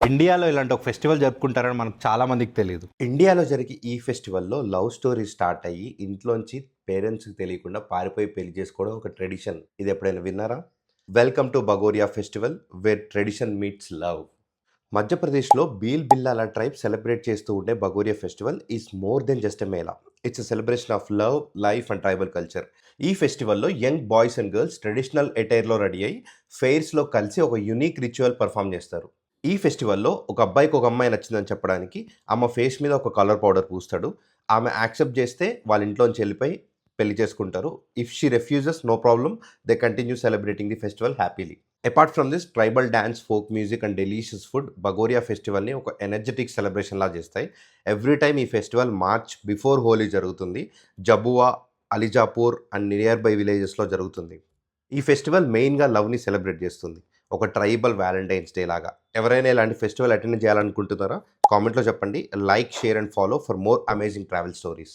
ఇండియాలో ఇలాంటి ఒక ఫెస్టివల్ జరుపుకుంటారని మనకు చాలా మందికి తెలీదు. ఇండియాలో జరిగే ఈ ఫెస్టివల్‌లో లవ్ స్టోరీ స్టార్ట్ అయ్యి, ఇంట్లోంచి పేరెంట్స్‌కి తెలియకుండా పారిపోయి పెళ్లి చేసుకోవడం ఒక ట్రెడిషన్. ఇది ఎప్పుడైనా విన్నారా? Welcome to Bhagoria festival where tradition meets love. మధ్యప్రదేశ్‌లో భీల్ బిల్లాల ట్రైబ్ సెలబ్రేట్ చేస్తూ ఉండే Bhagoria festival is more than just a mela. It's a celebration of love, life and tribal culture. ఈ ఫెస్టివల్‌లో young boys and girls traditional అటైర్‌లో రెడీ అయ్యి, ఫెయిర్స్‌లో కలిసి ఒక యూనిక్ రిచువల్ పెర్ఫార్మ్ చేస్తారు. ఈ ఫెస్టివల్‌లో ఒక అబ్బాయికి ఒక అమ్మాయి నచ్చిందని చెప్పడానికి ఆమె ఫేస్ మీద ఒక కలర్ పౌడర్ పూస్తాడు. ఆమె యాక్సెప్ట్ చేస్తే వాళ్ళ ఇంట్లోంచి వెళ్ళిపోయి పెళ్లి చేసుకుంటారు. If she refuses no problem. They continue celebrating the festival happily. Apart from this tribal dance, folk music and delicious food Bhagoria ఫెస్టివల్‌ని ఒక ఎనర్జెటిక్ సెలబ్రేషన్‌లా చేస్తాయి. ఎవ్రీ టైమ్ ఈ ఫెస్టివల్ మార్చ్ బిఫోర్ హోలీ జరుగుతుంది. Jhabua, Alirajpur and nearby విలేజెస్‌లో జరుగుతుంది. ఈ ఫెస్టివల్ మెయిన్‌గా లవ్‌ని సెలబ్రేట్ చేస్తుంది. ఒక ట్రైబల్ వాలంటైన్స్ డే లాగా. ఎవరైనా ఇలాంటి ఫెస్టివల్ అటెండ్ చేయాలనుకుంటున్నారా? కామెంట్‌లో చెప్పండి. Like, share and follow for more amazing travel stories.